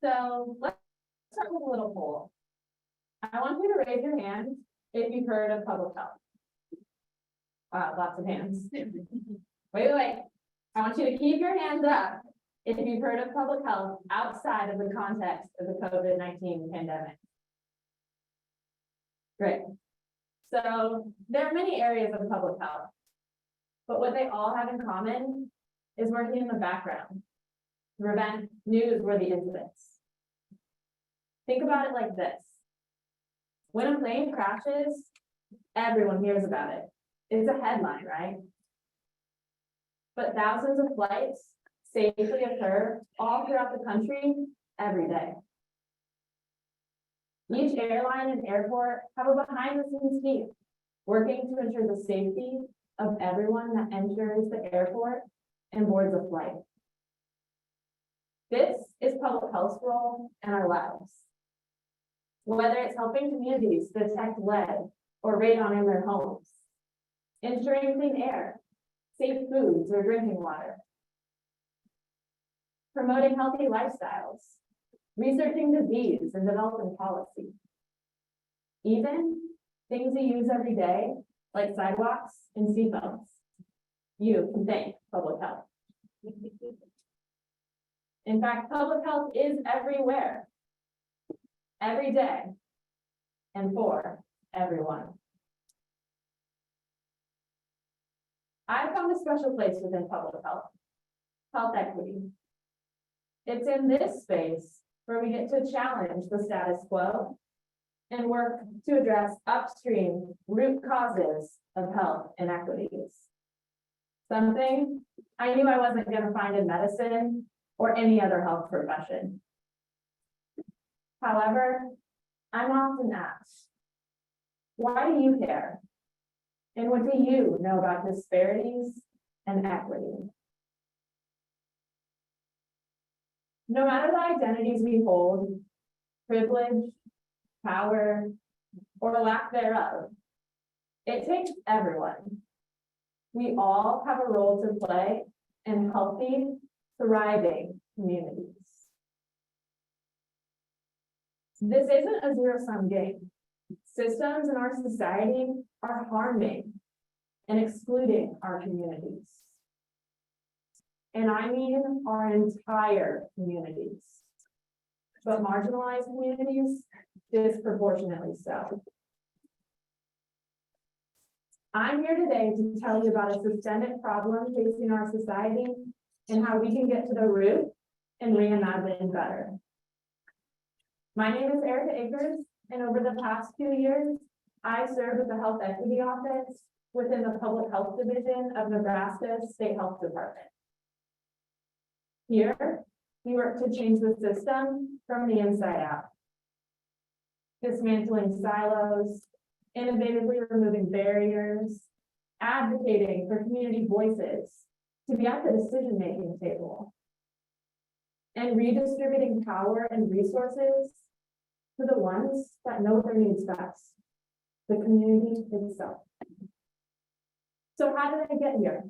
So let's start with a little poll. I want you to raise your hand if you've heard of public health. Wow, lots of hands. Wait. I want you to keep your hands up if you've heard of public health outside of the context of the COVID-19 pandemic. Great. So there are many areas of public health, but what they all have in common is working in the background to prevent newsworthy incidents. Think about it like this. When a plane crashes, everyone hears about it. It's a headline, right? But thousands of flights safely occur all throughout the country every day. Each airline and airport have a behind-the-scenes team working to ensure the safety of everyone that enters the airport and boards a flight. This is public health's role in our lives. Whether it's helping communities detect lead or radon in their homes, ensuring clean air, safe foods or drinking water, promoting healthy lifestyles, researching disease and developing policy. Even things we use every day, like sidewalks and seatbelts, you can thank public health. In fact, public health is everywhere, every day, and for everyone. I found a special place within public health, health equity. It's in this space where we get to challenge the status quo and work to address upstream root causes of health inequities. Something I knew I wasn't going to find in medicine or any other health profession. However, I'm often asked, why do you care? And what do you know about disparities and equity? No matter the identities we hold, privilege, power, or lack thereof, it takes everyone. We all have a role to play in healthy, thriving communities. This isn't a zero-sum game. Systems in our society are harming and excluding our communities. And I mean our entire communities, but marginalized communities disproportionately so. I'm here today to tell you about a systemic problem facing our society and how we can get to the root and reimagine better. My name is Erika Akers, and over the past 2 years, I served with the Health Equity Office within the Public Health Division of Nebraska State Health Department. Here, we work to change the system from the inside out, dismantling silos, innovatively removing barriers, advocating for community voices to be at the decision-making table, and redistributing power and resources to the ones that know their needs best, the community itself. So how did I get here?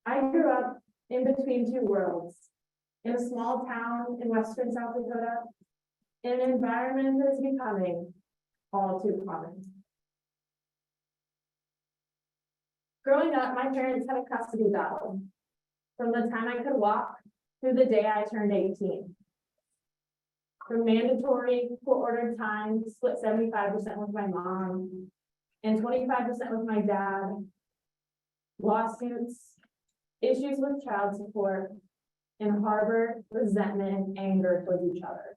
I grew up in between two worlds, in a small town in western South Dakota, in an environment that is becoming all too common. Growing up, my parents had a custody battle from the time I could walk through the day I turned 18. From mandatory court-ordered time, split 75% with my mom and 25% with my dad, lawsuits, issues with child support, and harbor resentment and anger towards each other.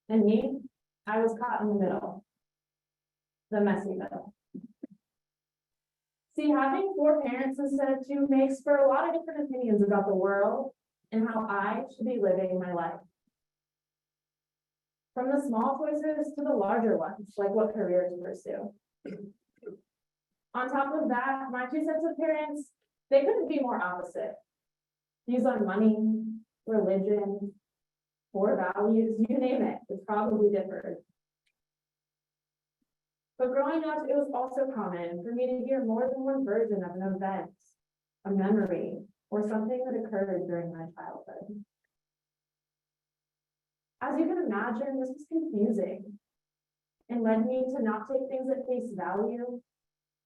And me, I was caught in the middle, the messy middle. See, having 4 parents instead of 2 makes for a lot of different opinions about the world and how I should be living my life. From the small choices to the larger ones, like what career to pursue. On top of that, my 2 sets of parents, they couldn't be more opposite. Views on money, religion, core values, you name it, it's probably different. But growing up, it was also common for me to hear more than one version of an event, a memory, or something that occurred during my childhood. As you can imagine, this was confusing and led me to not take things at face value,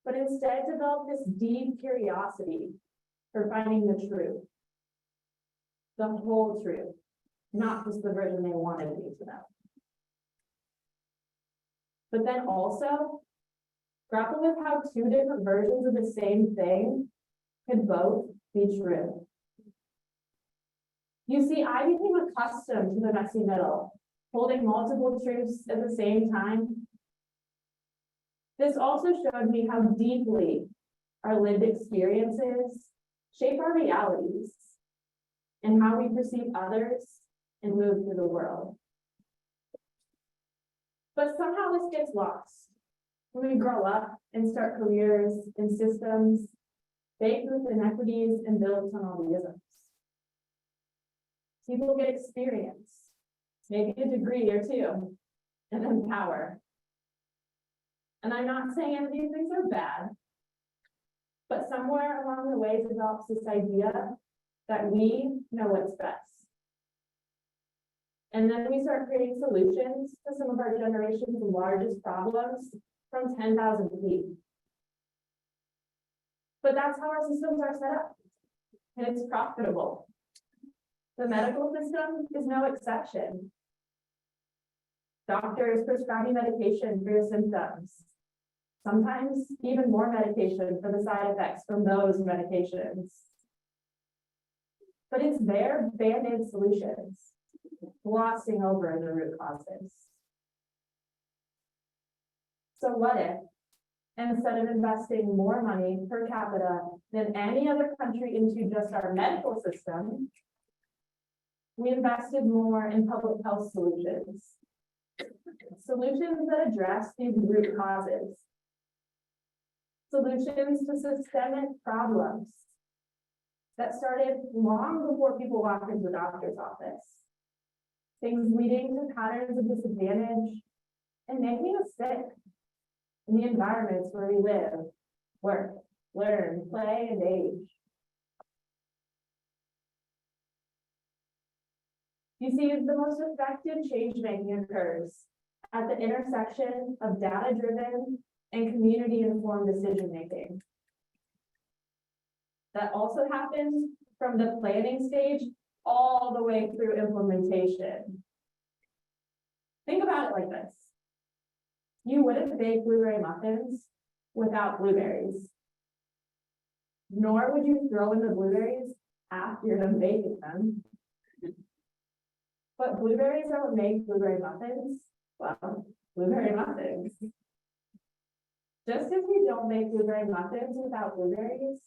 but instead develop this deep curiosity for finding the truth, the whole truth, not just the version they wanted me to know. But then also grapple with how two different versions of the same thing could both be true. You see, I became accustomed to the messy middle, holding multiple truths at the same time. This also showed me how deeply our lived experiences shape our realities and how we perceive others and move through the world. But somehow this gets lost when we grow up and start careers in systems baked with inequities and built on all the isms. People get experience, maybe a degree or two, and then power. And I'm not saying any of these things are bad, but somewhere along the way develops this idea that we know what's best. And then we start creating solutions to some of our generation's largest problems from 10,000 feet. But that's how our systems are set up, and it's profitable. The medical system is no exception. Doctors prescribing medication for your symptoms, sometimes even more medication for the side effects from those medications. But it's their band-aid solutions, glossing over the root causes. So what if, instead of investing more money per capita than any other country into just our medical system, we invested more in public health solutions? Solutions that address these root causes. Solutions to systemic problems that started long before people walked into the doctor's office. Things leading to patterns of disadvantage and making us sick in the environments where we live, work, learn, play, and age. You see, the most effective change-making occurs at the intersection of data-driven and community-informed decision-making. That also happens from the planning stage all the way through implementation. Think about it like this. You wouldn't bake blueberry muffins without blueberries, nor would you throw in the blueberries after you're done baking them. But blueberries are what make blueberry muffins, well, blueberry muffins. Just as you don't make blueberry muffins without blueberries,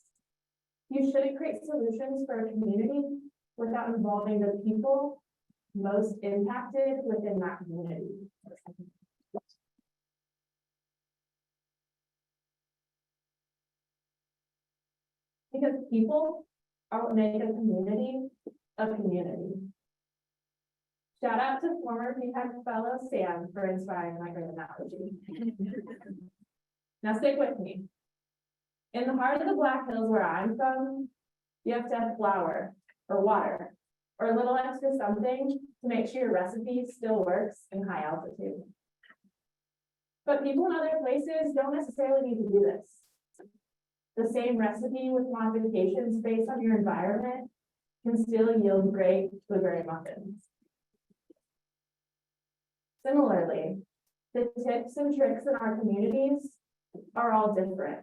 you shouldn't create solutions for a community without involving the people most impacted within that community. Because people are what make a community a community. Shout out to former PPAC fellow Sam for inspiring my great analogy. Now stick with me. In the heart of the Black Hills where I'm from, you have to have flour or water or a little extra something to make sure your recipe still works in high altitude. But people in other places don't necessarily need to do this. The same recipe with modifications based on your environment can still yield great blueberry muffins. Similarly, the tips and tricks in our communities are all different,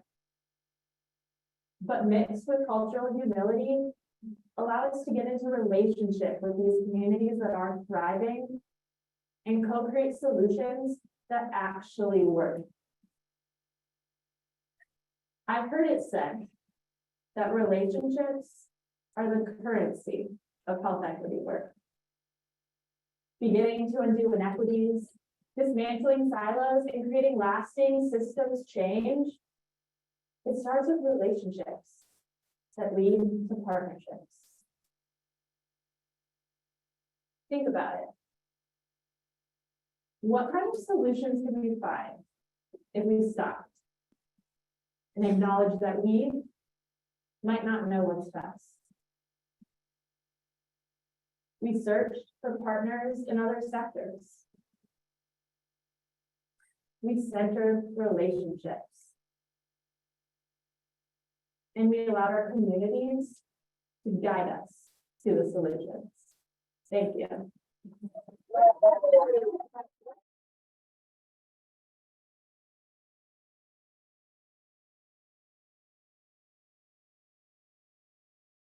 but mixed with cultural humility, allow us to get into relationship with these communities that are thriving and co-create solutions that actually work. I've heard it said that relationships are the currency of health equity work. Beginning to undo inequities, dismantling silos, and creating lasting systems change, it starts with relationships that lead to partnerships. Think about it. What kind of solutions can we find if we stopped and acknowledge that we might not know what's best? We searched for partners in other sectors. We centered relationships. And we allowed our communities to guide us to the solutions. Thank you.